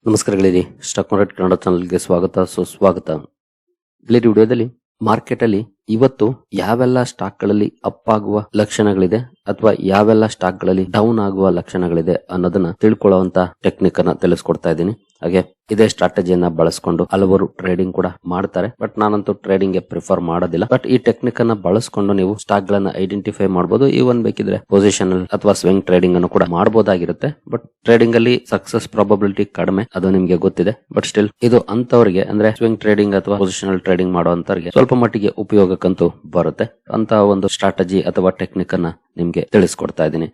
ನಮಸ್ಕಾರ ಗೆಳೆಯರಿ, stock market Kannada ಚಾನಲ್ಗೆ ಸ್ವಾಗತ ಸುಸ್ವಾಗತ. ಗೆಳೆಯರಿ, ವಿಡಿಯೋದಲ್ಲಿ ಮಾರ್ಕೆಟ್ ಅಲ್ಲಿ ಇವತ್ತು ಯಾವೆಲ್ಲ ಸ್ಟಾಕ್ ಗಳಲ್ಲಿ ಅಪ್ ಆಗುವ ಲಕ್ಷಣಗಳಿದೆ ಅಥವಾ ಯಾವೆಲ್ಲ ಸ್ಟಾಕ್ ಗಳಲ್ಲಿ ಡೌನ್ ಆಗುವ ಲಕ್ಷಣಗಳಿದೆ ಅನ್ನೋದನ್ನ ತಿಳ್ಕೊಳ್ಳುವಂತ ಟೆಕ್ನಿಕ್ ಅನ್ನ ತಿಳಿಸ್ಕೊಡ್ತಾ ಇದ್ದೀನಿ. ಹಾಗೆ ಇದೇ ಸ್ಟ್ರಾಟಜಿಯನ್ನ ಬಳಸ್ಕೊಂಡು ಹಲವರು ಟ್ರೇಡಿಂಗ್ ಕೂಡ ಮಾಡ್ತಾರೆ. ಬಟ್ ನಾನಂತೂ ಟ್ರೇಡಿಂಗ್ ಗೆ ಪ್ರಿಫರ್ ಮಾಡೋದಿಲ್ಲ. ಬಟ್ ಈ ಟೆಕ್ನಿಕ್ ಅನ್ನ ಬಳಸ್ಕೊಂಡು ನೀವು ಸ್ಟಾಕ್ ಗಳನ್ನ ಐಡೆಂಟಿಫೈ ಮಾಡಬಹುದು. ಇವನ್ ಬೇಕಿದ್ರೆ ಪೊಸಿಷನ್ ಅಥವಾ ಸ್ವಿಂಗ್ ಟ್ರೇಡಿಂಗ್ ಅನ್ನು ಕೂಡ ಮಾಡಬಹುದಾಗಿರುತ್ತೆ. ಬಟ್ ಟ್ರೇಡಿಂಗ್ ಅಲ್ಲಿ ಸಕ್ಸಸ್ ಪ್ರಾಬಬಿಲಿಟಿ ಕಡಿಮೆ, ಅದು ನಿಮ್ಗೆ ಗೊತ್ತಿದೆ. ಬಟ್ ಸ್ಟಿಲ್ ಇದು ಅಂತವರಿಗೆ, ಅಂದ್ರೆ ಸ್ವಿಂಗ್ ಟ್ರೇಡಿಂಗ್ ಅಥವಾ ಪೊಸಿಷನಲ್ ಟ್ರೇಡಿಂಗ್ ಮಾಡುವಂತವರಿಗೆ ಸ್ವಲ್ಪ ಮಟ್ಟಿಗೆ ಉಪಯೋಗಕ್ಕಂತೂ ಬರುತ್ತೆ. ಅಂತ ಒಂದು ಸ್ಟ್ರಾಟಜಿ ಅಥವಾ ಟೆಕ್ನಿಕ್ ಅನ್ನ ನಿಮ್ಗೆ ತಿಳಿಸ್ಕೊಡ್ತಾ ಇದ್ದೀನಿ.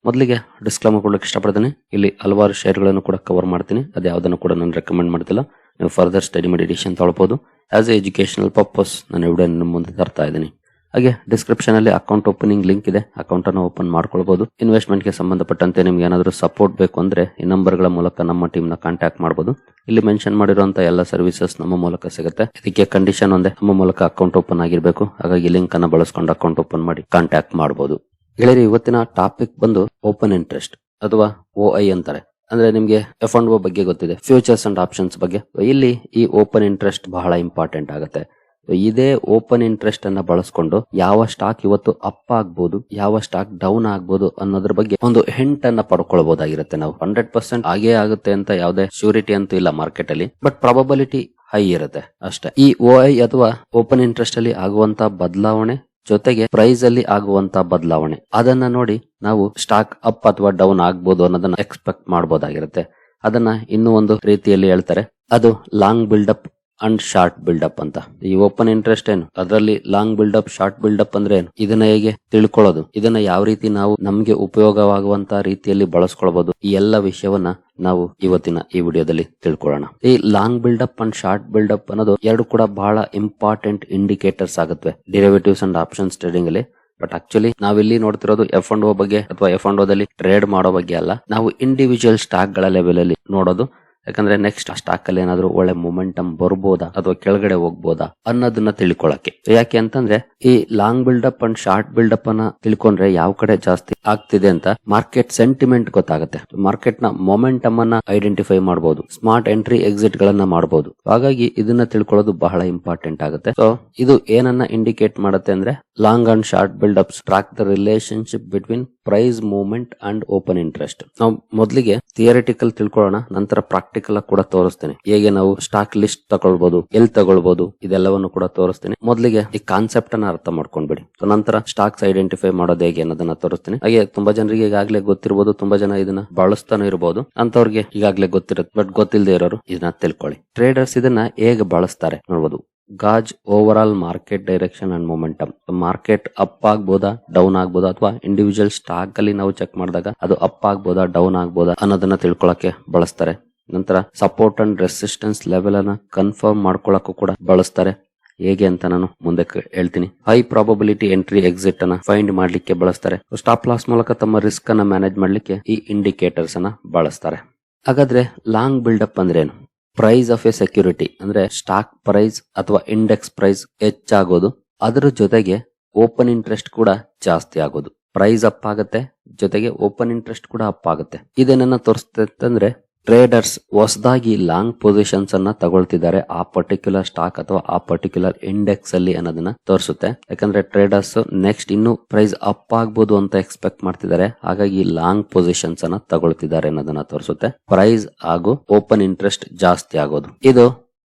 ಮೊದಲಿಗೆ ಡಿಸ್ಕ್ಲೇಮರ್ ಕೊಡ್ಲಿಕ್ಕೆ ಇಷ್ಟಪಡ್ತೀನಿ. ಇಲ್ಲಿ ಹಲವಾರು ಶೇರ್ ಗಳನ್ನು ಕೂಡ ಕವರ್ ಮಾಡ್ತೀನಿ. ಅದ್ಯಾವುದನ್ನು ಕೂಡ ನಾನು ರೆಕಮೆಂಡ್ ಮಾಡ್ತಿಲ್ಲ. ನೀವು ಫರ್ದರ್ ಸ್ಟಡಿ ಮಾಡಿ ಡಿಸಿಷನ್ ತಗೊಳ್ಬಹುದು. ಆಸ್ ಎ ಎಜುಕೇಶನಲ್ ಪರ್ಪಸ್ ನಾನು ವಿಡಿಯೋ ನಿಮ್ಮ ಮುಂದೆ ತರ್ತಾ ಇದ್ದೀನಿ. ಹಾಗೆ ಡಿಸ್ಕ್ರಿಪ್ಷನ್ ಅಲ್ಲಿ ಅಕೌಂಟ್ ಓಪನಿಂಗ್ ಲಿಂಕ್ ಇದೆ, ಅಕೌಂಟ್ ಅನ್ನು ಓಪನ್ ಮಾಡ್ಕೊಳ್ಬಹುದು. ಇನ್ವೆಸ್ಟ್ಮೆಂಟ್ ಗೆ ಸಂಬಂಧಪಟ್ಟಂತೆ ನಿಮ್ಗೆ ಏನಾದರೂ ಸಪೋರ್ಟ್ ಬೇಕು ಅಂದ್ರೆ ಈ ನಂಬರ್ ಗಳ ಮೂಲಕ ನಮ್ಮ ಟೀಮ್ ನ ಕಾಂಟ್ಯಾಕ್ಟ್ ಮಾಡಬಹುದು. ಇಲ್ಲಿ ಮೆನ್ಷನ್ ಮಾಡಿರುವಂತಹ ಎಲ್ಲ ಸರ್ವಿಸಸ್ ನಮ್ಮ ಮೂಲಕ ಸಿಗುತ್ತೆ. ಇದಕ್ಕೆ ಕಂಡೀಷನ್ ಒಂದೇ, ನಮ್ಮ ಮೂಲಕ ಅಕೌಂಟ್ ಓಪನ್ ಆಗಿರ್ಬೇಕು. ಹಾಗಾಗಿ ಲಿಂಕ್ ಅನ್ನ ಬಳಸ್ಕೊಂಡು ಅಕೌಂಟ್ ಓಪನ್ ಮಾಡಿ ಕಾಂಟ್ಯಾಕ್ಟ್ ಮಾಡಬಹುದು. ಗೆಳೆಯರಿ, ಇವತ್ತಿನ ಟಾಪಿಕ್ ಬಂದು ಓಪನ್ ಇಂಟ್ರೆಸ್ಟ್ ಅಥವಾ OI ಅಂತಾರೆ. ಅಂದ್ರೆ ನಿಮ್ಗೆ F&O ಬಗ್ಗೆ ಗೊತ್ತಿದೆ, ಫ್ಯೂಚರ್ಸ್ ಅಂಡ್ ಆಪ್ಷನ್ಸ್ ಬಗ್ಗೆ. ಇಲ್ಲಿ ಈ ಓಪನ್ ಇಂಟ್ರೆಸ್ಟ್ ಬಹಳ ಇಂಪಾರ್ಟೆಂಟ್ ಆಗುತ್ತೆ. ಇದೇ ಓಪನ್ ಇಂಟ್ರೆಸ್ಟ್ ಅನ್ನ ಬಳಸ್ಕೊಂಡು ಯಾವ ಸ್ಟಾಕ್ ಇವತ್ತು ಅಪ್ ಆಗ್ಬಹುದು, ಯಾವ ಸ್ಟಾಕ್ ಡೌನ್ ಆಗ್ಬಹುದು ಅನ್ನೋದ್ರ ಬಗ್ಗೆ ಒಂದು ಹಿಂಟ್ ಅನ್ನ ಪಡ್ಕೊಳ್ಬಹುದಾಗಿರುತ್ತೆ. ನಾವು 100% ಆಗೇ ಆಗುತ್ತೆ ಅಂತ ಯಾವುದೇ ಶ್ಯೂರಿಟಿ ಅಂತೂ ಇಲ್ಲ ಮಾರ್ಕೆಟ್ ಅಲ್ಲಿ, ಬಟ್ ಪ್ರಾಬಬಿಲಿಟಿ ಹೈ ಇರುತ್ತೆ ಅಷ್ಟೇ. ಈ OI ಅಥವಾ ಓಪನ್ ಇಂಟ್ರೆಸ್ಟ್ ಅಲ್ಲಿ ಆಗುವಂತ ಬದಲಾವಣೆ ಜೊತೆಗೆ ಪ್ರೈಸ್ ಅಲ್ಲಿ ಆಗುವಂತ ಬದಲಾವಣೆ, ಅದನ್ನ ನೋಡಿ ನಾವು ಸ್ಟಾಕ್ ಅಪ್ ಅಥವಾ ಡೌನ್ ಆಗ್ಬಹುದು ಅನ್ನೋದನ್ನ ಎಕ್ಸ್ಪೆಕ್ಟ್ ಮಾಡಬಹುದಾಗಿರುತ್ತೆ. ಅದನ್ನ ಇನ್ನೂ ಒಂದು ರೀತಿಯಲ್ಲಿ ಹೇಳ್ತಾರೆ, ಅದು long buildup and short buildup ಅಂತ. ಈ ಓಪನ್ ಇಂಟ್ರೆಸ್ಟ್ ಏನು, ಅದರಲ್ಲಿ ಲಾಂಗ್ ಬಿಲ್ಡಪ್ ಶಾರ್ಟ್ ಬಿಲ್ಡಪ್ ಅಂದ್ರೆ ಏನು, ಇದನ್ನ ಹೇಗೆ ತಿಳ್ಕೊಳ್ಳೋದು, ಇದನ್ನ ಯಾವ ರೀತಿ ನಾವು ನಮ್ಗೆ ಉಪಯೋಗವಾಗುವಂತ ರೀತಿಯಲ್ಲಿ ಬಳಸ್ಕೊಳ್ಬಹುದು, ಈ ಎಲ್ಲ ವಿಷಯವನ್ನ ನಾವು ಇವತ್ತಿನ ಈ ವಿಡಿಯೋದಲ್ಲಿ ತಿಳ್ಕೊಳ್ಳೋಣ. ಈ long buildup and short buildup ಅನ್ನೋದು ಎರಡು ಕೂಡ ಬಹಳ ಇಂಪಾರ್ಟೆಂಟ್ ಇಂಡಿಕೇಟರ್ಸ್ ಆಗುತ್ತವೆ ಡೆರಿವೇಟಿವ್ಸ್ ಅಂಡ್ ಆಪ್ಷನ್ಸ್ ಟ್ರೇಡಿಂಗ್ ಅಲ್ಲಿ. ಬಟ್ ಆಕ್ಚುಲಿ ನಾವಿಲ್ಲಿ ನೋಡ್ತಿರೋದು F&O ಬಗ್ಗೆ ಅಥವಾ F&O ದಲ್ಲಿ ಟ್ರೇಡ್ ಮಾಡೋ ಬಗ್ಗೆ ಅಲ್ಲ, ನಾವು ಇಂಡಿವಿಜುವಲ್ ಸ್ಟಾಕ್ ಗಳ ಲೆವೆಲ್ ಅಲ್ಲಿ ನೋಡೋದು. ಯಾಕಂದ್ರೆ ನೆಕ್ಸ್ಟ್ ಸ್ಟಾಕ್ ಅಲ್ಲಿ ಏನಾದ್ರು ಒಳ್ಳೆ ಮೊಮೆಂಟಮ್ ಬರ್ಬೋದಾ ಅಥವಾ ಕೆಳಗಡೆ ಹೋಗ್ಬೋದಾ ಅನ್ನೋದನ್ನ ತಿಳ್ಕೊಳಕ್ಕೆ. ಯಾಕೆ ಅಂತಂದ್ರೆ ಈ long buildup and short buildup ಅನ್ನ ತಿಳ್ಕೊಂಡ್ರೆ ಯಾವ ಕಡೆ ಜಾಸ್ತಿ ಆಗ್ತಿದೆ ಅಂತ ಮಾರ್ಕೆಟ್ ಸೆಂಟಿಮೆಂಟ್ ಗೊತ್ತಾಗುತ್ತೆ. ಮಾರ್ಕೆಟ್ ನ ಮೊಮೆಂಟಮ್ ಅನ್ನ ಐಡೆಂಟಿಫೈ ಮಾಡಬಹುದು, ಸ್ಮಾರ್ಟ್ ಎಂಟ್ರಿ ಎಕ್ಸಿಟ್ ಗಳನ್ನ ಮಾಡಬಹುದು. ಹಾಗಾಗಿ ಇದನ್ನ ತಿಳ್ಕೊಳ್ಳೋದು ಬಹಳ ಇಂಪಾರ್ಟೆಂಟ್ ಆಗುತ್ತೆ. ಸೊ ಇದು ಏನನ್ನ ಇಂಡಿಕೇಟ್ ಮಾಡುತ್ತೆ ಅಂದ್ರೆ long and short buildups track the relationship between price movement and open interest. ನಾವು ಮೊದಲಿಗೆ ಥಿಯರಿಟಿಕಲ್ ತಿಳ್ಕೊಳ್ಳೋಣ, ನಂತರ ಪ್ರಾಕ್ಟಿಕಲ್ ಕೂಡ ತೋರಿಸ್ತೀನಿ. ಹೇಗೆ ನಾವು ಸ್ಟಾಕ್ ಲಿಸ್ಟ್ ತಗೊಳ್ಬಹುದು, ಎಲ್ಲಿ ತಗೊಳ್ಬಹುದು, ಇದೆಲ್ಲವನ್ನು ಕೂಡ ತೋರಿಸ್ತೀನಿ. ಮೊದಲಿಗೆ ಈ ಕಾನ್ಸೆಪ್ಟ್ ಅನ್ನ ಅರ್ಥ ಮಾಡ್ಕೊಂಡ್ಬಿಡಿ. ನಂತರ ಸ್ಟಾಕ್ಸ್ ಐಡೆಂಟಿಫೈ ಮಾಡೋದು ಹೇಗೆ ಅನ್ನೋದನ್ನ ತೋರಿಸ್ತೀನಿ. ಹಾಗೆ ತುಂಬಾ ಜನರಿಗೆ ಈಗಾಗಲೇ ಗೊತ್ತಿರಬಹುದು, ತುಂಬಾ ಜನ ಇದನ್ನ ಬಳಸ್ತಾನೆ ಇರಬಹುದು, ಅಂತವ್ರಿಗೆ ಈಗಾಗಲೇ ಗೊತ್ತಿರುತ್ತೆ. ಬಟ್ ಗೊತ್ತಿಲ್ಲದೆ ಇರೋರು ಇದನ್ನ ತಿಳ್ಕೊಳ್ಳಿ. ಟ್ರೇಡರ್ಸ್ ಇದನ್ನ ಹೇಗೆ ಬಳಸ್ತಾರೆ ನೋಡ್ಬೋದು. Cause overall market direction and momentum. Market up ಆಗ್ಬೋದಾ, ಡೌನ್ ಆಗ್ಬೋದಾ, ಅಥವಾ ಇಂಡಿವಿಜುವಲ್ ಸ್ಟಾಕ್ ಅಲ್ಲಿ ನಾವು ಚೆಕ್ ಮಾಡಿದಾಗ ಅದು ಅಪ್ ಆಗ್ಬೋದಾ, ಡೌನ್ ಆಗ್ಬೋದಾ ಅನ್ನೋದನ್ನ ತಿಳ್ಕೊಳಕ್ಕೆ ಬಳಸ್ತಾರೆ. ನಂತರ ಸಪೋರ್ಟ್ ಅಂಡ್ ರೆಸಿಸ್ಟೆನ್ಸ್ ಲೆವೆಲ್ ಅನ್ನ ಕನ್ಫರ್ಮ್ ಮಾಡ್ಕೊಳಕ್ಕೂ ಕೂಡ ಬಳಸ್ತಾರೆ. ಹೇಗೆ ಅಂತ ನಾನು ಮುಂದೆ ಹೇಳ್ತೀನಿ. ಹೈ ಪ್ರಾಬಬಿಲಿಟಿ ಎಂಟ್ರಿ ಎಕ್ಸಿಟ್ ಅನ್ನ ಫೈಂಡ್ ಮಾಡ್ಲಿಕ್ಕೆ ಬಳಸ್ತಾರೆ. ಸ್ಟಾಪ್ ಲಾಸ್ ಮೂಲಕ ತಮ್ಮ ರಿಸ್ಕ್ ಅನ್ನ ಮ್ಯಾನೇಜ್ ಮಾಡ್ಲಿಕ್ಕೆ ಈ ಇಂಡಿಕೇಟರ್ಸ್ ಅನ್ನ ಬಳಸ್ತಾರೆ. ಹಾಗಾದ್ರೆ ಲಾಂಗ್ ಬಿಲ್ಡಪ್ ಅಂದ್ರೆ ಏನು? ಪ್ರೈಸ್ ಆಫ್ ಎ ಸೆಕ್ಯೂರಿಟಿ ಅಂದ್ರೆ ಸ್ಟಾಕ್ ಪ್ರೈಸ್ ಅಥವಾ ಇಂಡೆಕ್ಸ್ ಪ್ರೈಸ್ ಹೆಚ್ಚಾಗೋದು, ಅದರ ಜೊತೆಗೆ ಓಪನ್ ಇಂಟ್ರೆಸ್ಟ್ ಕೂಡ ಜಾಸ್ತಿ ಆಗೋದು. ಪ್ರೈಸ್ ಅಪ್ ಆಗುತ್ತೆ, ಜೊತೆಗೆ ಓಪನ್ ಇಂಟ್ರೆಸ್ಟ್ ಕೂಡ ಅಪ್ ಆಗುತ್ತೆ. ಇದೇನನ್ನ ತೋರಿಸುತ್ತೆ ಅಂದ್ರೆ ಟ್ರೇಡರ್ಸ್ ಹೊಸದಾಗಿ ಲಾಂಗ್ ಪೊಸಿಷನ್ಸ್ ಅನ್ನ ತಗೊಳ್ತಿದ್ದಾರೆ ಆ ಪರ್ಟಿಕ್ಯುಲರ್ ಸ್ಟಾಕ್ ಅಥವಾ ಆ ಪರ್ಟಿಕ್ಯುಲರ್ ಇಂಡೆಕ್ಸ್ ಅಲ್ಲಿ ಅನ್ನೋದನ್ನ ತೋರಿಸುತ್ತೆ. ಯಾಕಂದ್ರೆ ಟ್ರೇಡರ್ಸ್ ನೆಕ್ಸ್ಟ್ ಇನ್ನು ಪ್ರೈಸ್ ಅಪ್ ಆಗ್ಬೋದು ಅಂತ ಎಕ್ಸ್ಪೆಕ್ಟ್ ಮಾಡ್ತಿದ್ದಾರೆ, ಹಾಗಾಗಿ ಲಾಂಗ್ ಪೊಸಿಷನ್ಸ್ ಅನ್ನ ತಗೊಳ್ತಿದ್ದಾರೆ ಅನ್ನೋದನ್ನ ತೋರಿಸುತ್ತೆ. ಪ್ರೈಸ್ ಹಾಗೂ ಓಪನ್ ಇಂಟ್ರೆಸ್ಟ್ ಜಾಸ್ತಿ ಆಗೋದು, ಇದು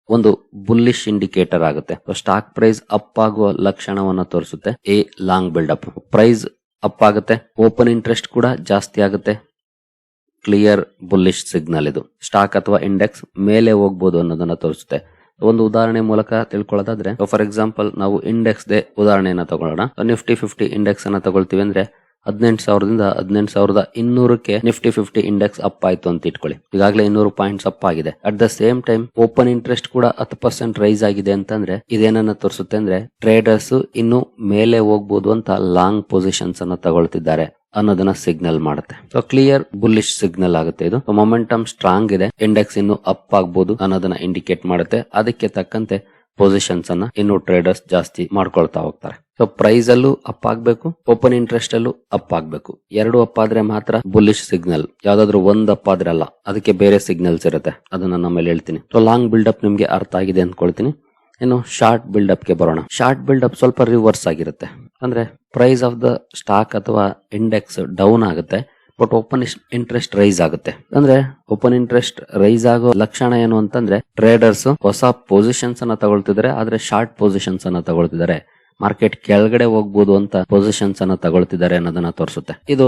ಒಂದು ಬುಲ್ಲಿಶ್ ಇಂಡಿಕೇಟರ್ ಆಗುತ್ತೆ. ಸ್ಟಾಕ್ ಪ್ರೈಸ್ ಅಪ್ ಆಗುವ ಲಕ್ಷಣವನ್ನ ತೋರಿಸುತ್ತೆ ಈ ಲಾಂಗ್ ಬಿಲ್ಡಪ್. ಪ್ರೈಸ್ ಅಪ್ ಆಗುತ್ತೆ, ಓಪನ್ ಇಂಟ್ರೆಸ್ಟ್ ಕೂಡ ಜಾಸ್ತಿ ಆಗುತ್ತೆ, ಕ್ಲಿಯರ್ ಬುಲ್ಲಿಶ್ ಸಿಗ್ನಲ್. ಇದು ಸ್ಟಾಕ್ ಅಥವಾ ಇಂಡೆಕ್ಸ್ ಮೇಲೆ ಹೋಗ್ಬೋದು ಅನ್ನೋದನ್ನ ತೋರಿಸುತ್ತೆ. ಒಂದು ಉದಾಹರಣೆ ಮೂಲಕ ತಿಳ್ಕೊಳ್ಳೋದಾದ್ರೆ, ಫಾರ್ ಎಕ್ಸಾಂಪಲ್ ನಾವು ಇಂಡೆಕ್ಸ್ ದೇ ಉದಾಹರಣೆಯನ್ನ ತಗೊಳ್ಳೋಣ. ನಿಫ್ಟಿ 50 ಇಂಡೆಕ್ಸ್ ಅನ್ನ ತಗೊಳ್ತೀವಿ ಅಂದ್ರೆ 18,000ದಿಂದ 18,200ಕ್ಕೆ ನಿಫ್ಟಿ 50 ಇಂಡೆಕ್ಸ್ ಅಪ್ ಆಯ್ತು ಅಂತ ಇಟ್ಕೊಳ್ಳಿ. ಈಗಾಗಲೇ 200 ಪಾಯಿಂಟ್ಸ್ ಅಪ್ ಆಗಿದೆ. At the same time open interest ಕೂಡ 10% ರೈಸ್ ಆಗಿದೆ ಅಂತಂದ್ರೆ ಇದೇನನ್ನ ತೋರಿಸುತ್ತೆ ಅಂದ್ರೆ ಟ್ರೇಡರ್ಸ್ ಇನ್ನು ಮೇಲೆ ಹೋಗ್ಬೋದು ಅಂತ ಲಾಂಗ್ ಪೊಸಿಷನ್ಸ್ ಅನ್ನ ತಗೊಳ್ತಿದ್ದಾರೆ ಅನ್ನೋದನ್ನ ಸಿಗ್ನಲ್ ಮಾಡುತ್ತೆ. ಸೊ ಕ್ಲಿಯರ್ ಬುಲ್ಲಿಶ್ ಸಿಗ್ನಲ್ ಆಗುತ್ತೆ ಇದು. ಮೊಮೆಂಟಮ್ ಸ್ಟ್ರಾಂಗ್ ಇದೆ, ಇಂಡೆಕ್ಸ್ ಇನ್ನು ಅಪ್ ಆಗ್ಬೋದು ಅನ್ನೋದನ್ನ ಇಂಡಿಕೇಟ್ ಮಾಡುತ್ತೆ. ಅದಕ್ಕೆ ತಕ್ಕಂತೆ ಪೊಸಿಷನ್ಸ್ ಅನ್ನ ಇನ್ನು ಟ್ರೇಡರ್ಸ್ ಜಾಸ್ತಿ ಮಾಡ್ಕೊಳ್ತಾ ಹೋಗ್ತಾರೆ. ಸೊ ಪ್ರೈಸ್ ಅಲ್ಲೂ ಅಪ್ ಆಗ್ಬೇಕು, ಓಪನ್ ಇಂಟ್ರೆಸ್ಟ್ ಅಲ್ಲೂ ಅಪ್ ಆಗ್ಬೇಕು. ಎರಡು ಅಪ್ ಆದ್ರೆ ಮಾತ್ರ ಬುಲ್ಲಿಶ್ ಸಿಗ್ನಲ್. ಯಾವ್ದಾದ್ರು ಒಂದ್ ಅಪ್ ಆದ್ರೆ ಅಲ್ಲ, ಅದಕ್ಕೆ ಬೇರೆ ಸಿಗ್ನಲ್ಸ್ ಇರುತ್ತೆ, ಅದನ್ನ ನಮ್ಮಲ್ಲಿ ಹೇಳ್ತೀನಿ. ಸೊ ಲಾಂಗ್ ಬಿಲ್ಡಪ್ ನಿಮ್ಗೆ ಅರ್ಥ ಆಗಿದೆ ಅಂದ್ಕೊಳ್ತೀನಿ. ಇನ್ನು ಶಾರ್ಟ್ ಬಿಲ್ಡಪ್ ಗೆ ಬರೋಣ. ಶಾರ್ಟ್ ಬಿಲ್ಡಪ್ ಸ್ವಲ್ಪ ರಿವರ್ಸ್ ಆಗಿರುತ್ತೆ. ಅಂದ್ರೆ ಪ್ರೈಸ್ ಆಫ್ ದ ಸ್ಟಾಕ್ ಅಥವಾ ಇಂಡೆಕ್ಸ್ ಡೌನ್ ಆಗುತ್ತೆ, ಬಟ್ ಓಪನ್ ಇಂಟ್ರೆಸ್ಟ್ ರೈಸ್ ಆಗುತ್ತೆ. ಅಂದ್ರೆ ಓಪನ್ ಇಂಟ್ರೆಸ್ಟ್ ರೈಸ್ ಆಗೋ ಲಕ್ಷಣ ಏನು ಅಂತಂದ್ರೆ ಟ್ರೇಡರ್ಸ್ ಹೊಸ ಪೊಸಿಷನ್ಸ್ ಅನ್ನ ತಗೊಳ್ತಿದ್ದಾರೆ, ಆದ್ರೆ ಶಾರ್ಟ್ ಪೊಸಿಷನ್ಸ್ ಅನ್ನ ತಗೊಳ್ತಿದ್ದಾರೆ. ಮಾರ್ಕೆಟ್ ಕೆಳಗಡೆ ಹೋಗ್ಬೋದು ಅಂತ ಪೊಸಿಷನ್ಸ್ ಅನ್ನ ತಗೊಳ್ತಿದ್ದಾರೆ ಅನ್ನೋದನ್ನ ತೋರಿಸುತ್ತೆ. ಇದು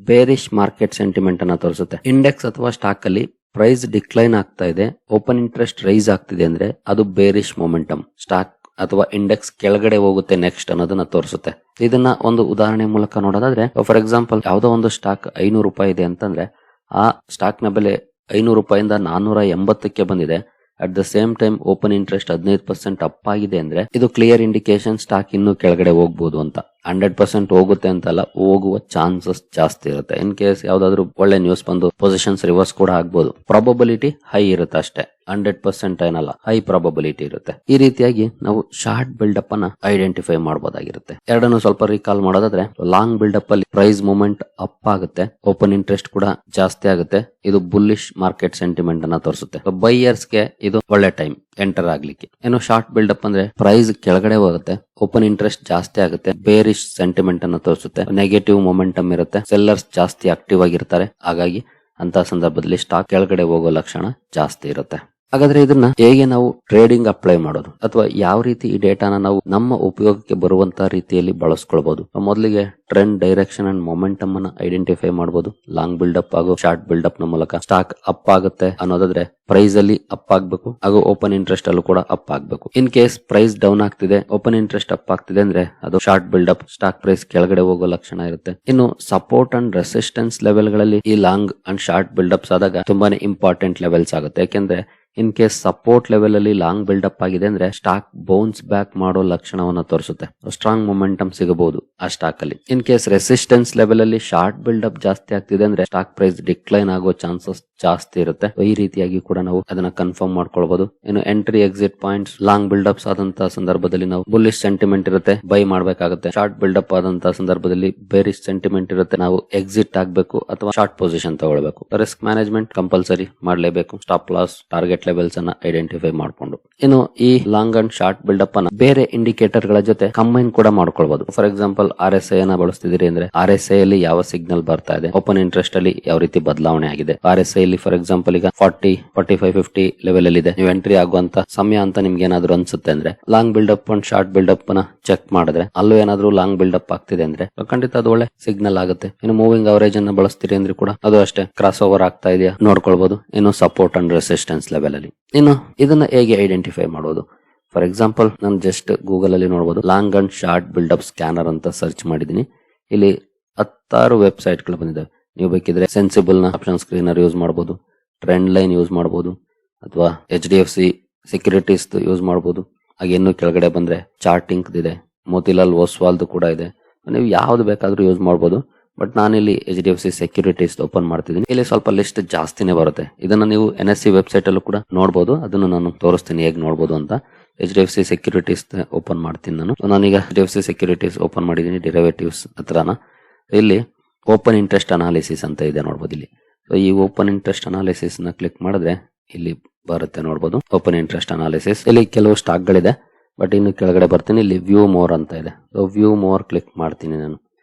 ಬೇರಿಶ್ ಮಾರ್ಕೆಟ್ ಸೆಂಟಿಮೆಂಟ್ ಅನ್ನ ತೋರಿಸುತ್ತೆ. ಇಂಡೆಕ್ಸ್ ಅಥವಾ ಸ್ಟಾಕ್ ಅಲ್ಲಿ ಪ್ರೈಸ್ ಡಿಕ್ಲೈನ್ ಆಗ್ತಾ ಇದೆ, ಓಪನ್ ಇಂಟ್ರೆಸ್ಟ್ ರೈಸ್ ಆಗ್ತಿದೆ ಅಂದ್ರೆ ಅದು ಬೇರಿಶ್ ಮೊಮೆಂಟಮ್. ಸ್ಟಾಕ್ ಅಥವಾ ಇಂಡೆಕ್ಸ್ ಕೆಳಗಡೆ ಹೋಗುತ್ತೆ ನೆಕ್ಸ್ಟ್ ಅನ್ನೋದನ್ನ ತೋರಿಸುತ್ತೆ. ಇದನ್ನ ಒಂದು ಉದಾಹರಣೆ ಮೂಲಕ ನೋಡೋದಾದ್ರೆ, ಫಾರ್ ಎಕ್ಸಾಂಪಲ್ ಯಾವ್ದೋ ಒಂದು ಸ್ಟಾಕ್ 500 ರೂಪಾಯಿ ಇದೆ ಅಂತಂದ್ರೆ ಆ ಸ್ಟಾಕ್ ನ ಬೆಲೆ 500 ರೂಪಾಯಿಂದ 480ಕ್ಕೆ ಬಂದಿದೆ. At the same time open interest 15% up ಆಗಿದೆ ಅಂದ್ರೆ ಇದು ಕ್ಲಿಯರ್ ಇಂಡಿಕೇಶನ್ ಸ್ಟಾಕ್ ಇನ್ನೂ ಕೆಳಗಡೆ ಹೋಗ್ಬೋದು ಅಂತ. 100% ಹೋಗುತ್ತೆ ಅಂತಲ್ಲ, ಹೋಗುವ ಚಾನ್ಸಸ್ ಜಾಸ್ತಿ ಇರುತ್ತೆ. ಇನ್ ಕೇಸ್ ಯಾವ್ದಾದ್ರು ಒಳ್ಳೆ ನ್ಯೂಸ್ ಬಂದು ಪೊಸಿಷನ್ಸ್ ರಿವರ್ಸ್ ಕೂಡ ಆಗ್ಬೋದು. ಪ್ರಾಬಬಿಲಿಟಿ ಹೈ ಇರುತ್ತೆ ಅಷ್ಟೇ, 100% ಏನಲ್ಲ, ಹೈ ಪ್ರಾಬಬಿಲಿಟಿ ಇರುತ್ತೆ. ಈ ರೀತಿಯಾಗಿ ನಾವು ಶಾರ್ಟ್ ಬಿಲ್ಡಪ್ ಅನ್ನ ಐಡೆಂಟಿಫೈ ಮಾಡಬಹುದಾಗಿರುತ್ತೆ. ಎರಡನ್ನು ಸ್ವಲ್ಪ ರೀಕಾಲ್ ಮಾಡೋದಾದ್ರೆ, ಲಾಂಗ್ ಬಿಲ್ಡಪ್ ಅಲ್ಲಿ ಪ್ರೈಸ್ ಮೂವ್ಮೆಂಟ್ ಅಪ್ ಆಗುತ್ತೆ, ಓಪನ್ ಇಂಟ್ರೆಸ್ಟ್ ಕೂಡ ಜಾಸ್ತಿ ಆಗುತ್ತೆ. ಇದು ಬುಲ್ಲಿಶ್ ಮಾರ್ಕೆಟ್ ಸೆಂಟಿಮೆಂಟ್ ಅನ್ನ ತೋರಿಸುತ್ತೆ. ಬೈಯರ್ಸ್ ಗೆ ಇದು ಒಳ್ಳೆ ಟೈಮ್ ಎಂಟರ್ ಆಗ್ಲಿಕ್ಕೆ. ಏನು ಶಾರ್ಟ್ ಬಿಲ್ಡಪ್ ಅಂದ್ರೆ ಪ್ರೈಸ್ ಕೆಳಗಡೆ ಹೋಗುತ್ತೆ, ಓಪನ್ ಇಂಟ್ರೆಸ್ಟ್ ಜಾಸ್ತಿ ಆಗುತ್ತೆ, ಬೇರಿಶ್ ಸೆಂಟಿಮೆಂಟ್ ಅನ್ನ ತೋರಿಸುತ್ತೆ. ನೆಗೆಟಿವ್ ಮೊಮೆಂಟಮ್ ಇರುತ್ತೆ, ಸೆಲ್ಲರ್ಸ್ ಜಾಸ್ತಿ ಆಕ್ಟಿವ್ ಆಗಿರ್ತಾರೆ. ಹಾಗಾಗಿ ಅಂತ ಸಂದರ್ಭದಲ್ಲಿ ಸ್ಟಾಕ್ ಕೆಳಗಡೆ ಹೋಗೋ ಲಕ್ಷಣ ಜಾಸ್ತಿ ಇರುತ್ತೆ. ಹಾಗಾದ್ರೆ ಇದನ್ನ ಹೇಗೆ ನಾವು ಟ್ರೇಡಿಂಗ್ ಅಪ್ಲೈ ಮಾಡೋದು, ಅಥವಾ ಯಾವ ರೀತಿ ಈ ಡೇಟಾನ ನಾವು ನಮ್ಮ ಉಪಯೋಗಕ್ಕೆ ಬರುವಂತ ರೀತಿಯಲ್ಲಿ ಬಳಸ್ಕೊಳ್ಬಹುದು? ಮೊದಲಿಗೆ ಟ್ರೆಂಡ್, ಡೈರೆಕ್ಷನ್ ಅಂಡ್ ಮೊಮೆಂಟಮ್ ಅನ್ನ ಐಡೆಂಟಿಫೈ ಮಾಡಬಹುದು. ಲಾಂಗ್ ಬಿಲ್ಡಪ್ ಹಾಗೂ ಶಾರ್ಟ್ ಬಿಲ್ಡಪ್ ನ ಮೂಲಕ ಸ್ಟಾಕ್ ಅಪ್ ಆಗುತ್ತೆ ಅನ್ನೋದಾದ್ರೆ ಪ್ರೈಸ್ ಅಲ್ಲಿ ಅಪ್ ಆಗ್ಬೇಕು, ಹಾಗೂ ಓಪನ್ ಇಂಟ್ರೆಸ್ಟ್ ಅಲ್ಲೂ ಕೂಡ ಅಪ್ ಆಗ್ಬೇಕು. ಇನ್ ಕೇಸ್ ಪ್ರೈಸ್ ಡೌನ್ ಆಗ್ತಿದೆ, ಓಪನ್ ಇಂಟ್ರೆಸ್ಟ್ ಅಪ್ ಆಗ್ತಿದೆ ಅಂದ್ರೆ ಅದು ಶಾರ್ಟ್ ಬಿಲ್ಡಪ್, ಸ್ಟಾಕ್ ಪ್ರೈಸ್ ಕೆಳಗಡೆ ಹೋಗೋ ಲಕ್ಷಣ ಇರುತ್ತೆ. ಇನ್ನು ಸಪೋರ್ಟ್ ಅಂಡ್ ರೆಸಿಸ್ಟೆನ್ಸ್ ಲೆವೆಲ್ ಗಳಲ್ಲಿ ಈ ಲಾಂಗ್ ಅಂಡ್ ಶಾರ್ಟ್ ಬಿಲ್ಡಪ್ಸ್ ಆದಾಗ ತುಂಬಾನೇ ಇಂಪಾರ್ಟೆಂಟ್ ಲೆವೆಲ್ಸ್ ಆಗುತ್ತೆ. ಯಾಕೆಂದ್ರೆ ಇನ್ ಕೇಸ್ ಸಪೋರ್ಟ್ ಲೆವೆಲ್ ಅಲ್ಲಿ ಲಾಂಗ್ ಬಿಲ್ಡಪ್ ಆಗಿದೆ ಅಂದ್ರೆ ಸ್ಟಾಕ್ ಬೌನ್ಸ್ ಬ್ಯಾಕ್ ಮಾಡೋ ಲಕ್ಷಣವನ್ನ ತೋರಿಸುತ್ತೆ. ಸ್ಟ್ರಾಂಗ್ ಮೊಮೆಂಟಮ್ ಸಿಗಬಹುದು ಆ ಸ್ಟಾಕ್ ಅಲ್ಲಿ. ಇನ್ ಕೇಸ್ ರೆಸಿಸ್ಟೆನ್ಸ್ ಲೆವೆಲ್ ಅಲ್ಲಿ ಶಾರ್ಟ್ ಬಿಲ್ಡಪ್ ಜಾಸ್ತಿ ಆಗ್ತಿದೆ ಅಂದ್ರೆ ಸ್ಟಾಕ್ ಪ್ರೈಸ್ ಡಿಕ್ಲೈನ್ ಆಗೋ ಚಾನ್ಸಸ್ ಜಾಸ್ತಿ ಇರುತ್ತೆ. ಈ ರೀತಿಯಾಗಿ ಕೂಡ ನಾವು ಅದನ್ನ ಕನ್ಫರ್ಮ್ ಮಾಡ್ಕೊಳ್ಬಹುದು. ಇನ್ನು entry exit points, long buildups ಆದಂತಹ ಸಂದರ್ಭದಲ್ಲಿ ನಾವು ಬುಲ್ಲಿಶ್ ಸೆಂಟಿಮೆಂಟ್ ಇರುತ್ತೆ, ಬೈ ಮಾಡ್ಬೇಕಾಗುತ್ತೆ. ಶಾರ್ಟ್ ಬಿಲ್ಡಪ್ ಆದಂತಹ ಸಂದರ್ಭದಲ್ಲಿ ಬೇರಿಶ್ ಸೆಂಟಿಮೆಂಟ್ ಇರುತ್ತೆ, ನಾವು ಎಕ್ಸಿಟ್ ಆಗ್ಬೇಕು ಅಥವಾ ಶಾರ್ಟ್ ಪೊಸಿಷನ್ ತಗೊಳ್ಬೇಕು. ರಿಸ್ಕ್ ಮ್ಯಾನೇಜ್ಮೆಂಟ್ ಕಂಪಲ್ಸರಿ ಮಾಡಲೇಬೇಕು. ಸ್ಟಾಪ್ ಲಾಸ್, ಟಾರ್ಗೆಟ್ ಲೆವೆಲ್ಸ್ ಅನ್ನ ಐಡೆಂಟಿಫೈ ಮಾಡ್ಕೊಂಡು ಇನ್ನು ಈ ಲಾಂಗ್ ಅಂಡ್ ಶಾರ್ಟ್ ಬಿಲ್ಡಪ್ ಅನ್ನ ಬೇರೆ ಇಂಡಿಕೇಟರ್ ಗಳ ಜೊತೆ ಕಂಬೈನ್ ಕೂಡ ಮಾಡ್ಕೊಳ್ಬಹುದು. ಫಾರ್ ಎಕ್ಸಾಂಪಲ್ RSI ಅನ್ನ ಬಳಸ್ತಿದ್ದೀರಿ ಅಂದ್ರೆ RSI ಅಲ್ಲಿ ಯಾವ ಸಿಗ್ನಲ್ ಬರ್ತಾ ಇದೆ, ಓಪನ್ ಇಂಟ್ರೆಸ್ಟ್ ಅಲ್ಲಿ ಯಾವ ರೀತಿ ಬದಲಾವಣೆ ಆಗಿದೆ. RSI ಅಲ್ಲಿ ಫಾರ್ ಎಕ್ಸಾಂಪಲ್ ಈಗ 40, 45, 50 ಲೆವೆಲ್ ಅಲ್ಲಿ ಇದೆ. ನೀವು ಎಂಟ್ರಿ ಆಗುವಂತ ಸಮಯ ಅಂತ ನಿಮ್ಗೆ ಏನಾದ್ರು ಅನ್ಸುತ್ತೆ ಅಂದ್ರೆ long buildup and short buildup ನ ಚೆಕ್ ಮಾಡಿದ್ರೆ ಅಲ್ಲೂ ಏನಾದ್ರು ಲಾಂಗ್ ಬಿಲ್ಡಪ್ ಆಗ್ತಿದೆ ಅಂದ್ರೆ ಖಂಡಿತ ಅದು ಒಳ್ಳೆ ಸಿಗ್ನಲ್ ಆಗುತ್ತೆ. ಇನ್ನು ಮೂವಿಂಗ್ ಅವರೇಜ್ ಅನ್ನ ಬಳಸ್ತೀರಿ ಅಂದ್ರೆ ಕೂಡ ಅದು ಅಷ್ಟೇ, ಕ್ರಾಸ್ ಓವರ್ ಆಗ್ತಾ ಇದೆಯಾ ನೋಡ್ಕೊಳ್ಬಹುದು. ಇನ್ನು ಸಪೋರ್ಟ್ ಅಂಡ್ ರೆಸಿಸ್ಟೆನ್ಸ್ ಲೆವೆಲ್ ಅಲ್ಲಿ ಇನ್ನು ಇದನ್ನ ಹೇಗೆ ಐಡೆಂಟಿಫೈ ಮಾಡೋದು? ಫಾರ್ ಎಕ್ಸಾಂಪಲ್ ನಾನು ಜಸ್ಟ್ ಗೂಗಲ್ ಅಲ್ಲಿ ನೋಡಬಹುದು, long and short buildup scanner ಅಂತ ಸರ್ಚ್ ಮಾಡಿದೀನಿ. ಇಲ್ಲಿ 16 ವೆಬ್ಸೈಟ್ ಗಳು ಬಂದಿದ್ದಾವೆ. ನೀವು ಬೇಕಿದ್ರೆ ಸೆನ್ಸಿಬಲ್ ನ ಆಪ್ಷನ್ ಸ್ಕ್ರೀನರ್ ಯೂಸ್ ಮಾಡಬಹುದು, ಟ್ರೆಂಡ್ ಲೈನ್ ಯೂಸ್ ಮಾಡಬಹುದು, ಅಥವಾ HDFC ಸೆಕ್ಯೂರಿಟೀಸ್ ಯೂಸ್ ಮಾಡಬಹುದು. ಹಾಗೆ ಇನ್ನು ಕೆಳಗಡೆ ಬಂದ್ರೆ ಚಾರ್ಟಿಂಗ್ ಇದೆ, ಮೋತಿಲಾಲ್ ಓಸ್ವಾಲ್ ಕೂಡ ಇದೆ. ನೀವು ಯಾವ್ದು ಬೇಕಾದ್ರೂ ಯೂಸ್ ಮಾಡಬಹುದು. ಬಟ್ ನಾನಿಲ್ಲಿ HDFC ಸೆಕ್ಯೂರಿಟೀಸ್ ಓಪನ್ ಮಾಡ್ತಿದ್ದೀನಿ. ಇಲ್ಲಿ ಸ್ವಲ್ಪ ಲಿಸ್ಟ್ ಜಾಸ್ತಿನೇ ಬರುತ್ತೆ. ಇದನ್ನ ನೀವು NSE ವೆಬ್ಸೈಟ್ ಅಲ್ಲೂ ಕೂಡ ನೋಡಬಹುದು. ಅದನ್ನು ನಾನು ತೋರಿಸ್ತೀನಿ ಹೇಗೆ ನೋಡಬಹುದು ಅಂತ. HDFC ಸೆಕ್ಯೂರಿಟೀಸ್ ಓಪನ್ ಮಾಡ್ತೀನಿ ನಾನೀಗ HDFC ಸೆಕ್ಯೂರಿಟೀಸ್ ಓಪನ್ ಮಾಡಿದೀನಿ. ಡಿರೈವೇಟಿವ್ಸ್ ಹತ್ರನ ಇಲ್ಲಿ ಓಪನ್ ಇಂಟ್ರೆಸ್ಟ್ ಅನಾಲಿಸಿಸ್ ಅಂತ ಇದೆ ನೋಡಬಹುದು. ಇಲ್ಲಿ ಈ ಓಪನ್ ಇಂಟ್ರೆಸ್ಟ್ ಅನಾಲಿಸಿಸ್ ನ ಕ್ಲಿಕ್ ಮಾಡಿದ್ರೆ ಇಲ್ಲಿ ಬರುತ್ತೆ ನೋಡಬಹುದು. ಓಪನ್ ಇಂಟ್ರೆಸ್ಟ್ ಅನಾಲಿಸಿಸ್ ಇಲ್ಲಿ ಕೆಲವು ಸ್ಟಾಕ್ ಗಳಿದೆ. ಬಟ್ ಇನ್ನು ಕೆಳಗಡೆ ಬರ್ತೀನಿ, ಇಲ್ಲಿ ವ್ಯೂ ಮೋರ್ ಅಂತ ಇದೆ. ವ್ಯೂ ಮೋರ್ ಕ್ಲಿಕ್ ಮಾಡ್ತೀನಿ ನಾನು.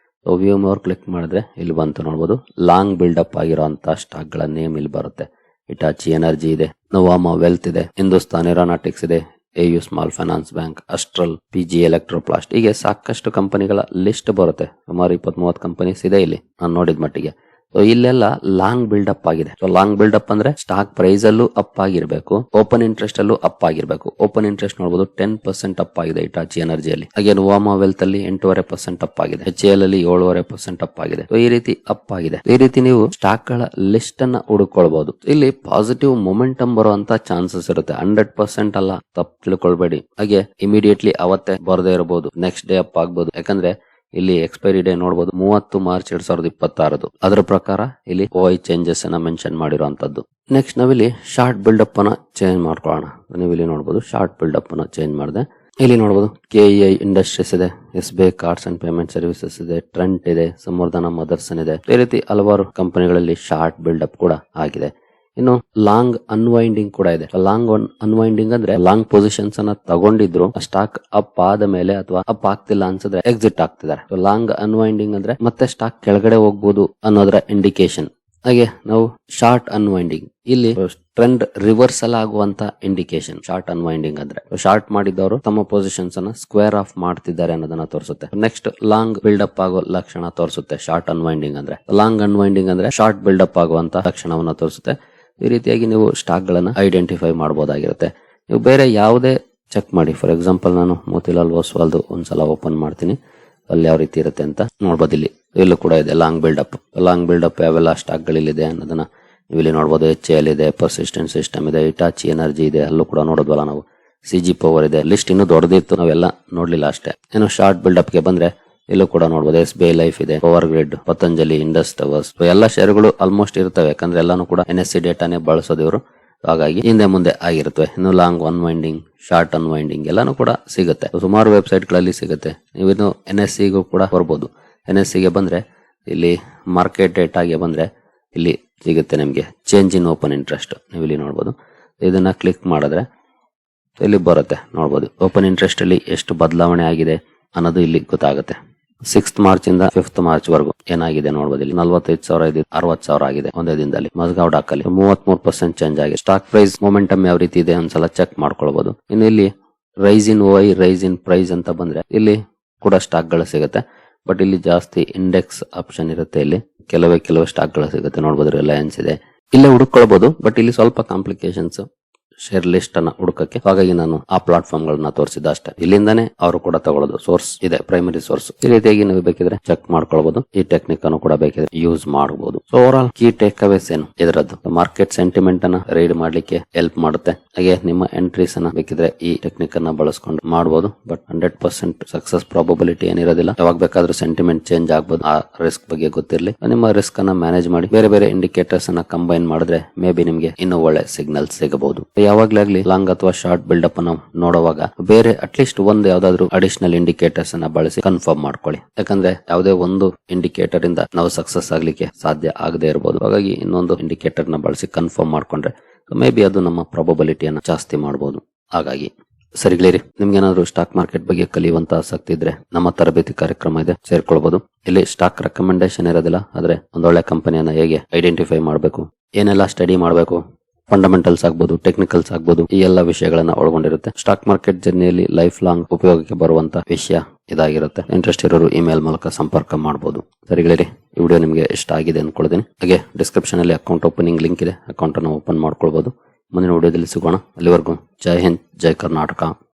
ವ್ಯೂ ಮೋರ್ ಕ್ಲಿಕ್ ಮಾಡಿದ್ರೆ ಇಲ್ಲಿ ಬಂತು ನೋಡಬಹುದು. ಲಾಂಗ್ ಬಿಲ್ಡಪ್ ಆಗಿರುವಂತಹ ಸ್ಟಾಕ್ ಗಳ ನೇಮ್ ಇಲ್ಲಿ ಬರುತ್ತೆ. ಇಟಾಚಿ ಎನರ್ಜಿ ಇದೆ, ನವಾಮಾ ವೆಲ್ತ್ ಇದೆ, ಹಿಂದೂಸ್ತಾನ್ ಏರೋನಾಟಿಕ್ಸ್ ಇದೆ, AU small finance bank, Astral, PG Electroplast, ಹೀಗೆ ಸಾಕಷ್ಟು ಕಂಪನಿಗಳ ಲಿಸ್ಟ್ ಬರುತ್ತೆ. ಸುಮಾರು 20-30 ಕಂಪನೀಸ್ ಇದೆ ಇಲ್ಲಿ ನಾನು ನೋಡಿದ ಮಟ್ಟಿಗೆ. ಇಲ್ಲೆಲ್ಲ ಲಾಂಗ್ ಬಿಲ್ಡಪ್ ಆಗಿದೆ. ಲಾಂಗ್ ಬಿಲ್ಡಪ್ ಅಂದ್ರೆ ಸ್ಟಾಕ್ ಪ್ರೈಸ್ ಅಲ್ಲೂ ಅಪ್ ಆಗಿರ್ಬೇಕು, ಓಪನ್ ಇಂಟ್ರೆಸ್ಟ್ ಅಲ್ಲೂ ಅಪ್ ಆಗಿರ್ಬೇಕು. ಓಪನ್ ಇಂಟ್ರೆಸ್ಟ್ ನೋಡಬಹುದು 10% ಅಪ್ ಆಗಿದೆ ಇಟಾಚಿ ಎನರ್ಜಿಯಲ್ಲಿ. ಹಾಗೆ ನವಾಮಾ ವೆಲ್ತ್ ಅಲ್ಲಿ 8.5% ಅಪ್ ಆಗಿದೆ. HAL ಅಲ್ಲಿ 7.5% ಅಪ್ ಆಗಿದೆ. ಈ ರೀತಿ ಅಪ್ ಆಗಿದೆ. ಈ ರೀತಿ ನೀವು ಸ್ಟಾಕ್ ಗಳ ಲಿಸ್ಟ್ ಅನ್ನ ಹುಡುಕೊಳ್ಬಹುದು. ಇಲ್ಲಿ ಪಾಸಿಟಿವ್ ಮೊಮೆಂಟಮ್ ಬರುವಂತ ಚಾನ್ಸಸ್ ಇರುತ್ತೆ. 100% ಅಲ್ಲ, ತಪ್ಪು ತಿಳ್ಕೊಳ್ಬೇಡಿ. ಹಾಗೆ ಇಮಿಡಿಯೇಟ್ಲಿ ಅವತ್ತೇ ಬರದೇ ಇರಬಹುದು, ನೆಕ್ಸ್ಟ್ ಡೇ ಅಪ್ ಆಗ್ಬಹುದು. ಯಾಕಂದ್ರೆ ಇಲ್ಲಿ ಎಕ್ಸ್ಪೈರಿ ಡೇ ನೋಡಬಹುದು 30 ಮಾರ್ಚ್ 2026. ಅದರ ಪ್ರಕಾರ ಇಲ್ಲಿ OI ಚೇಂಜಸ್ ಅನ್ನ ಮೆನ್ಷನ್ ಮಾಡಿರುವಂತದ್ದು. ನೆಕ್ಸ್ಟ್ ನಾವಿಲ್ಲಿ ಶಾರ್ಟ್ ಬಿಲ್ಡಪ್ ಅನ್ನ ಚೇಂಜ್ ಮಾಡ್ಕೊಳ್ಳೋಣ. ನೀವು ಇಲ್ಲಿ ನೋಡಬಹುದು ಶಾರ್ಟ್ ಬಿಲ್ಡಪ್ ಅನ್ನ ಚೇಂಜ್ ಮಾಡಿದೆ. ಇಲ್ಲಿ ನೋಡಬಹುದು KEI ಇಂಡಸ್ಟ್ರೀಸ್ ಇದೆ, SBI cards and payment services ಇದೆ, ಟ್ರೆಂಟ್ ಇದೆ, ಸಂವರ್ಧನ ಮದರ್ಸನ್ ಇದೆ. ಈ ರೀತಿ ಹಲವಾರು ಕಂಪನಿಗಳಲ್ಲಿ ಶಾರ್ಟ್ ಬಿಲ್ಡಪ್ ಕೂಡ ಆಗಿದೆ. ಇನ್ನು ಲಾಂಗ್ ಅನ್ವೈಂಡಿಂಗ್ ಕೂಡ ಇದೆ. ಲಾಂಗ್ ಅನ್ವೈಂಡಿಂಗ್ ಅಂದ್ರೆ ಲಾಂಗ್ ಪೊಸಿಷನ್ಸ್ ಅನ್ನ ತಗೊಂಡಿದ್ರು ಸ್ಟಾಕ್ ಅಪ್ ಆದ ಮೇಲೆ ಅಥವಾ ಅಪ್ ಆಗ್ತಿಲ್ಲ ಅನ್ಸಿದ್ರೆ ಎಕ್ಸಿಟ್ ಆಗ್ತಿದ್ದಾರೆ. ಲಾಂಗ್ ಅನ್ವೈಂಡಿಂಗ್ ಅಂದ್ರೆ ಮತ್ತೆ ಸ್ಟಾಕ್ ಕೆಳಗಡೆ ಹೋಗ್ಬೋದು ಅನ್ನೋದರ ಇಂಡಿಕೇಶನ್. ಹಾಗೆ ನಾವು ಶಾರ್ಟ್ ಅನ್ವೈಂಡಿಂಗ್, ಇಲ್ಲಿ ಟ್ರೆಂಡ್ ರಿವರ್ಸಲ್ ಆಗುವಂತ ಇಂಡಿಕೇಶನ್ ಶಾರ್ಟ್ ಅನ್ವೈಂಡಿಂಗ್ ಅಂದ್ರೆ. ಶಾರ್ಟ್ ಮಾಡಿದವರು ತಮ್ಮ ಪೊಸಿಷನ್ಸ್ ಅನ್ನ ಸ್ಕ್ವೇರ್ ಆಫ್ ಮಾಡ್ತಿದ್ದಾರೆ ಅನ್ನೋದನ್ನ ತೋರಿಸುತ್ತೆ. ನೆಕ್ಸ್ಟ್ ಲಾಂಗ್ ಬಿಲ್ಡಪ್ ಆಗೋ ಲಕ್ಷಣ ತೋರಿಸುತ್ತೆ ಶಾರ್ಟ್ ಅನ್ವೈಂಡಿಂಗ್ ಅಂದ್ರೆ. ಲಾಂಗ್ ಅನ್ವೈಂಡಿಂಗ್ ಅಂದ್ರೆ ಶಾರ್ಟ್ ಬಿಲ್ಡಪ್ ಆಗುವಂತ ಲಕ್ಷಣವನ್ನ ತೋರಿಸುತ್ತೆ. ಈ ರೀತಿಯಾಗಿ ನೀವು ಸ್ಟಾಕ್ ಗಳನ್ನ ಐಡೆಂಟಿಫೈ ಮಾಡಬಹುದಾಗಿರುತ್ತೆ. ನೀವು ಬೇರೆ ಯಾವುದೇ ಚೆಕ್ ಮಾಡಿ. ಫಾರ್ ಎಕ್ಸಾಂಪಲ್ ನಾನು ಮೋತಿಲಾಲ್ ಓಸ್ವಾಲ್ದು ಒಂದ್ಸಲ ಓಪನ್ ಮಾಡ್ತೀನಿ, ಅಲ್ಲಿ ಯಾವ ರೀತಿ ಇರುತ್ತೆ ಅಂತ ನೋಡ್ಬೋದು. ಇಲ್ಲೂ ಕೂಡ ಇದೆ ಲಾಂಗ್ ಬಿಲ್ಡಪ್ ಯಾವೆಲ್ಲ ಸ್ಟಾಕ್ ಗಳಿದೆ ಅನ್ನೋದನ್ನ ನೀವು ಇಲ್ಲಿ ನೋಡಬಹುದು. HAL ಇದೆ, ಪರ್ಸಿಸ್ಟೆಂಟ್ ಸಿಸ್ಟಮ್ ಇದೆ, ಇಟಾಚಿ ಎನರ್ಜಿ ಇದೆ, ಅಲ್ಲೂ ಕೂಡ ನೋಡೋದ್ವಲ್ಲ ನಾವು. CG ಪವರ್ ಇದೆ. ಲಿಸ್ಟ್ ಇನ್ನೂ ದೊಡ್ಡದಿತ್ತು, ನಾವೆಲ್ಲ ನೋಡ್ಲಿಲ್ಲ ಅಷ್ಟೇ. ಇನ್ನು ಶಾರ್ಟ್ ಬಿಲ್ಡಪ್ ಗೆ ಬಂದ್ರೆ ಇಲ್ಲೂ ಕೂಡ ನೋಡಬಹುದು. SBI ಲೈಫ್ ಇದೆ, power grid, Patanjali, Indus towers, ಎಲ್ಲ ಶೇರ್ಗಳು ಆಲ್ಮೋಸ್ಟ್ ಇರ್ತವೆ. ಯಾಕಂದ್ರೆ ಎಲ್ಲಾನು ಕೂಡ NSE ಡೇಟಾನೇ ಬಳಸೋದು ಇವರು, ಹಾಗಾಗಿ ಹಿಂದೆ ಮುಂದೆ ಆಗಿರುತ್ತವೆ. ಇನ್ನು ಲಾಂಗ್ ಅನ್ವೈಂಡಿಂಗ್, ಶಾರ್ಟ್ ಅನ್ವೈಂಡಿಂಗ್ ಎಲ್ಲಾನು ಕೂಡ ಸಿಗುತ್ತೆ. ಸುಮಾರು ವೆಬ್ಸೈಟ್ ಗಳಲ್ಲಿ ಸಿಗುತ್ತೆ. ನೀವು ಇನ್ನು NSE ಗೂ ಕೂಡ ಬರ್ಬೋದು. NSE ಗೆ ಬಂದ್ರೆ ಇಲ್ಲಿ ಮಾರ್ಕೆಟ್ ಡೇಟಾಗೆ ಬಂದ್ರೆ ಇಲ್ಲಿ ಸಿಗುತ್ತೆ ನಿಮ್ಗೆ ಚೇಂಜ್ ಇನ್ ಓಪನ್ ಇಂಟ್ರೆಸ್ಟ್. ನೀವು ಇಲ್ಲಿ ನೋಡಬಹುದು. ಇದನ್ನ ಕ್ಲಿಕ್ ಮಾಡಿದ್ರೆ ಇಲ್ಲಿ ಬರುತ್ತೆ, ನೋಡಬಹುದು ಓಪನ್ ಇಂಟ್ರೆಸ್ಟ್ ಅಲ್ಲಿ ಎಷ್ಟು ಬದಲಾವಣೆ ಆಗಿದೆ ಅನ್ನೋದು ಇಲ್ಲಿ ಗೊತ್ತಾಗುತ್ತೆ. 6th ಮಾರ್ಚ್ ಇಂದ 5th ಮಾರ್ಚ್ ವರೆಗೂ ಏನಾಗಿದೆ ನೋಡಬಹುದು. ಇಲ್ಲಿ 45,000 ಇದೆ, 60,000 ಆಗಿದೆ ಒಂದೇ ದಿನದಲ್ಲಿ. ಮಸ್ಗಾವ್ ಡಾಕಲ್ಲಿ 33% ಚೇಂಜ್ ಆಗಿದೆ. ಸ್ಟಾಕ್ ಪ್ರೈಸ್ ಮೊಮೆಂಟಮ್ ಯಾವ ರೀತಿ ಇದೆ ಒಂದ್ಸಲ ಚೆಕ್ ಮಾಡ್ಕೊಳ್ಬಹುದು. ಇನ್ನು ಇಲ್ಲಿ rise in OI, rise in price ಅಂತ ಬಂದ್ರೆ ಇಲ್ಲಿ ಕೂಡ ಸ್ಟಾಕ್ ಗಳು ಸಿಗುತ್ತೆ. ಬಟ್ ಇಲ್ಲಿ ಜಾಸ್ತಿ ಇಂಡೆಕ್ಸ್ ಆಪ್ಷನ್ ಇರುತ್ತೆ. ಇಲ್ಲಿ ಕೆಲವೇ ಸ್ಟಾಕ್ ಗಳು ಸಿಗುತ್ತೆ. ನೋಡಬಹುದು ರಿಲಯನ್ಸ್ ಇದೆ, ಇಲ್ಲೇ ಹುಡುಕೊಳ್ಬಹುದು. ಬಟ್ ಇಲ್ಲಿ ಸ್ವಲ್ಪ ಕಾಂಪ್ಲಿಕೇಶನ್ಸ್ ಶೇರ್ ಲಿಸ್ಟ್ ಅನ್ನ ಹುಡುಕಕ್ಕೆ, ಹಾಗಾಗಿ ನಾನು ಆ ಪ್ಲಾಟ್ಫಾರ್ಮ್ ಗಳನ್ನ ತೋರಿಸಿದ ಅಷ್ಟೇ. ಇಲ್ಲಿಂದಾನೇ ಅವರು ಕೂಡ ತಗೊಳ್ಳೋದು, ಸೋರ್ಸ್ ಇದೆ, ಪ್ರೈಮರಿ ಸೋರ್ಸ್. ಈ ರೀತಿಯಾಗಿ ನೀವು ಬೇಕಿದ್ರೆ ಚೆಕ್ ಮಾಡ್ಕೊಳ್ಬಹುದು. ಈ ಟೆಕ್ನಿಕ್ ಅನ್ನು ಕೂಡ ಬೇಕಿದ್ರೆ ಯೂಸ್ ಮಾಡಬಹುದು. So overall key takeaways ಅವೇಸ್ ಏನು ಇದರದ್ದು, ಮಾರ್ಕೆಟ್ ಸೆಂಟಿಮೆಂಟ್ ಅನ್ನ ರೀಡ್ ಮಾಡ್ಲಿಕ್ಕೆ ಹೆಲ್ಪ್ ಮಾಡುತ್ತೆ. ಹಾಗೆ ನಿಮ್ಮ ಎಂಟ್ರೀಸ್ ಅನ್ನ ಬೇಕಿದ್ರೆ ಈ ಟೆಕ್ನಿಕ್ ಅನ್ನ ಬಳಸ್ಕೊಂಡು ಮಾಡಬಹುದು. ಬಟ್ 100% ಸಕ್ಸಸ್ ಪ್ರಾಬಬಿಲಿಟಿ ಏನಿರೋದಿಲ್ಲ. ಯಾವಾಗ ಬೇಕಾದ್ರೂ ಸೆಂಟಿಮೆಂಟ್ ಚೇಂಜ್ ಆಗಬಹುದು. ಆ ರಿಸ್ಕ್ ಬಗ್ಗೆ ಗೊತ್ತಿರಲಿ. ನಿಮ್ಮ ರಿಸ್ಕ್ ಅನ್ನ ಮ್ಯಾನೇಜ್ ಮಾಡಿ ಬೇರೆ ಇಂಡಿಕೇಟರ್ಸ್ ಅನ್ನ ಕಂಬೈನ್ ಮಾಡಿದ್ರೆ ಮೇ ಬಿ ನಿಮ್ಗೆ ಇನ್ನೂ ಒಳ್ಳೆ ಸಿಗ್ನಲ್ ಸಿಗಬಹುದು. ಯಾವಾಗ್ಲಾಗ್ಲಿ ಲಾಂಗ್ ಅಥವಾ ಶಾರ್ಟ್ ಬಿಲ್ಡಪ್ ಅನ್ನು ನೋಡುವಾಗ ಬೇರೆ ಅಟ್ಲೀಸ್ಟ್ ಒಂದು ಯಾವ್ದಾದ್ರು ಅಡಿಷನಲ್ ಇಂಡಿಕೇಟರ್ಸ್ ಅನ್ನ ಬಳಸಿ ಕನ್ಫರ್ಮ್ ಮಾಡ್ಕೊಳ್ಳಿ. ಯಾಕಂದ್ರೆ ಯಾವುದೇ ಒಂದು ಇಂಡಿಕೇಟರ್ ಇಂದ ನಾವು ಸಕ್ಸಸ್ ಆಗ್ಲಿಕ್ಕೆ ಸಾಧ್ಯ ಆಗದೆ ಇರಬಹುದು. ಹಾಗಾಗಿ ಇನ್ನೊಂದು ಇಂಡಿಕೇಟರ್ ನ ಬಳಸಿ ಕನ್ಫರ್ಮ್ ಮಾಡ್ಕೊಂಡ್ರೆ ಮೇ ಬಿ ಅದು ನಮ್ಮ ಪ್ರಾಬಬಿಲಿಟಿಯನ್ನ ಜಾಸ್ತಿ ಮಾಡಬಹುದು. ಹಾಗಾಗಿ ಸರಿಗಳೇರಿ, ನಿಮ್ಗೆ ಏನಾದ್ರು ಸ್ಟಾಕ್ ಮಾರ್ಕೆಟ್ ಬಗ್ಗೆ ಕಲಿಯುವಂತ ಆಸಕ್ತಿ ಇದ್ರೆ ನಮ್ಮ ತರಬೇತಿ ಕಾರ್ಯಕ್ರಮ ಇದೆ, ಸೇರ್ಕೊಳ್ಬಹುದು. ಇಲ್ಲಿ ಸ್ಟಾಕ್ ರೆಕಮೆಂಡೇಶನ್ ಇರೋದಿಲ್ಲ, ಆದ್ರೆ ಒಂದೊಳ್ಳೆ ಕಂಪನಿಯನ್ನ ಹೇಗೆ ಐಡೆಂಟಿಫೈ ಮಾಡಬೇಕು, ಏನೆಲ್ಲ ಸ್ಟಡಿ ಮಾಡಬೇಕು, ಫಂಡಮೆಂಟಲ್ಸ್ ಆಗ್ಬೋದು, ಟೆಕ್ನಿಕಲ್ಸ್ ಆಗ್ಬೋದು, ಈ ಎಲ್ಲ ವಿಷಯಗಳನ್ನ ಒಳಗೊಂಡಿರುತ್ತೆ. ಸ್ಟಾಕ್ ಮಾರ್ಕೆಟ್ ಜರ್ನಿಯಲ್ಲಿ ಲೈಫ್ ಲಾಂಗ್ ಉಪಯೋಗಕ್ಕೆ ಬರುವಂತ ವಿಷಯ ಇದಾಗಿರುತ್ತೆ. ಇಂಟ್ರೆಸ್ಟ್ ಇರೋರು ಇಮೇಲ್ ಮೂಲಕ ಸಂಪರ್ಕ ಮಾಡಬಹುದು. ಸರಿಗಳೇರಿ, ಈ ವಿಡಿಯೋ ನಿಮಗೆ ಇಷ್ಟ ಆಗಿದೆ ಅನ್ಕೊಳ್ತೀನಿ. ಹಾಗೆ ಡಿಸ್ಕ್ರಿಪ್ಷನ್ ಅಲ್ಲಿ ಅಕೌಂಟ್ ಓಪನಿಂಗ್ ಲಿಂಕ್ ಇದೆ, ಅಕೌಂಟ್ ಅನ್ನು ಓಪನ್ ಮಾಡ್ಕೊಳ್ಬಹುದು. ಮುಂದಿನ ವಿಡಿಯೋದಲ್ಲಿ ಸಿಗೋಣ. ಅಲ್ಲಿವರೆಗೂ ಜೈ ಹಿಂದ್, ಜೈ ಕರ್ನಾಟಕ.